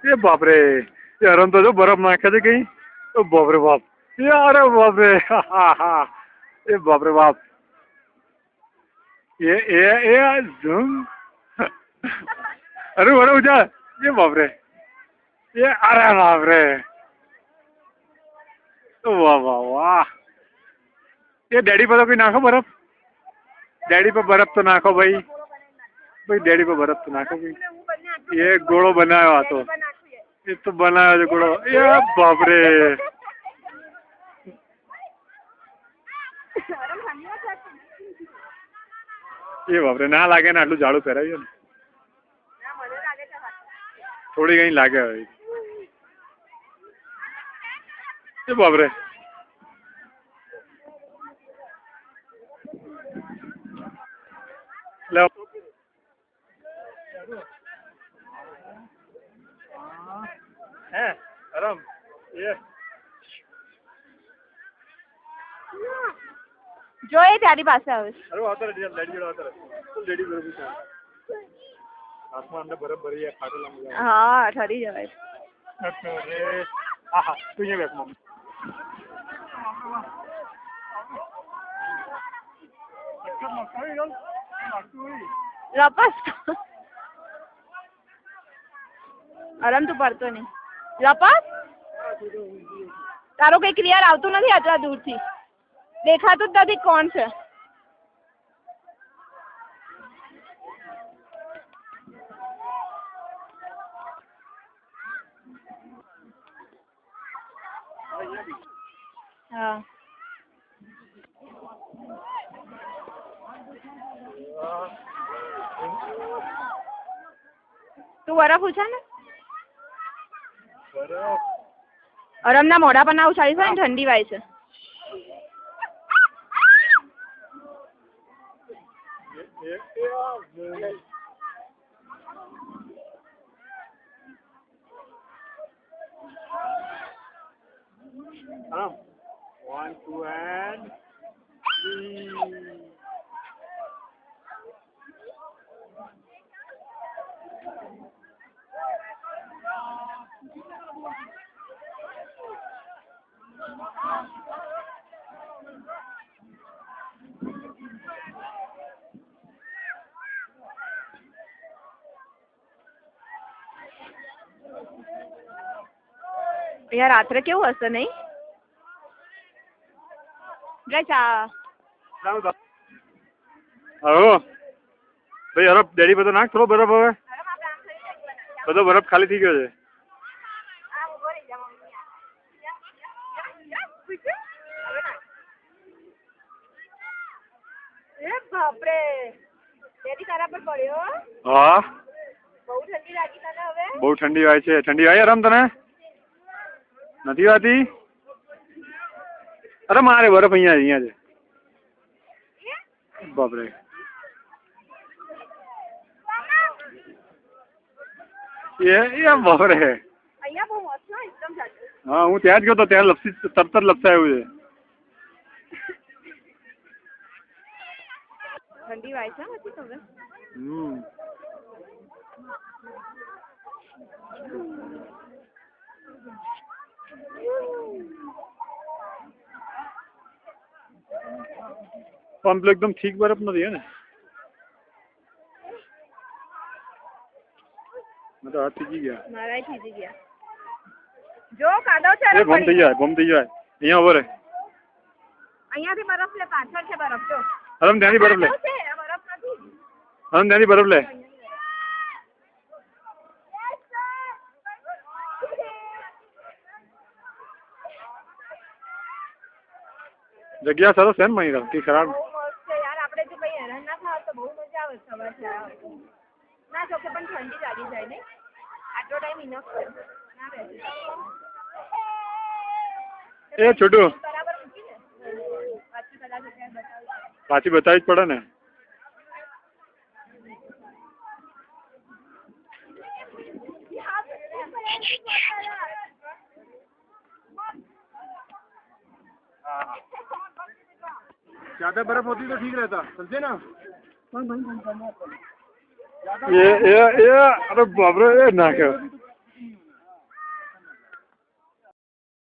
ये बाप रे, ये हरम तो जो बर्फ नाखे थे कहीं। ओ बाप रे बाप, ये अरे बाप रे, ये बाप रे बाप, ये झूम। अरे बड़े ऊंचा, ये बाप रे, ये अरे बाप रे, वाह वाह वाह। ये डैडी पर तो कोई नाखो बर्फ, डैडी पर बर्फ तो नाखो भाई, भाई डैडी पर बर्फ तो नाखो भाई। ये गोड़ो बनाया तो, ये तो बनाया जो गोड़ो, ये बाप रे, ये बाप रे, ना लागे ना आटलू जाड़ू पहराव्યું ने, थोड़ी कहीं लागे भाई। ये बाप रे, ले है आराम ये જો એ તારી પાસે આવે છે। अरे आता रे लेडी जोड़ा आता रे, लेडी बर्फ છે, આસમાન ને બરફ ભરી है, फाटला में હા ઠરી જવાય। अरे आहा तू ये बैठ मम्मी, લપસ આરામ તું પડતો નહીં, લપસ તારો કઈ ક્લિયર આવતું નથી આટલા દૂરથી, દેખાતું જ નથી કોણ છે। હા તું બરફ ઉછા ને, અરમના મોઢા પર ના ઉછાળી છે ને, ઠંડી વાય છે। One, two, and three. અહીંયા રાત્રે કેવું હશે નહીં? હો ભાઈ, હરફ ડેડી બધો નાખ થોડો બરફ, હવે બધો બરફ ખાલી થઈ ગયો છે। બાપરે ડેડી તારા પર પડ્યો, હા બહુ ઠંડી લાગી તને હવે? બહુ ઠંડી વાય છે, ઠંડી વાય હરમ તને નથી વાતી? अरे मारे बर्फ अहियां છે, बाप रे, ये बाप रे, અહીંયા બહુ મસ્ત છે એકદમ જાડું। हाँ હું ત્યાં જ ગયો તો, ત્યાં લપસી તરત જ લપસાયું છે। ઠંડી વાય છે નથી હવે? पंप एकदम ठीक बर्फ नहीं है ना, मैं तो हाथ थी गया, મારા થીજી ગયા। જો કાદવ છે, ये बम થઈ જાય અહીંયા over है, અહીંયાથી બરફ લે, પાછળ છે બરફ જો। હરમ ત્યાંથી બરફ લે, બરફ નથી, હરમ ત્યાંથી બરફ લે। જગ્યા સરસ છે ને મહિરા કે ખરાબ? યાર આપણે જો કઈ હેરાન ના થાવ તો બહુ મજા આવે સવારથી ના, જોકે પણ ઠંડી લાગી જાય ને, આટલો ટાઈમ ઇનફ છે ના બેસે। એ છોટું બરાબર મૂકી ને, પાછી બતાવી જ પડે ને। ज्यादा बर्फ होती तो ठीक रहता, समझे ना? ये अरे बाप रे, ना क्या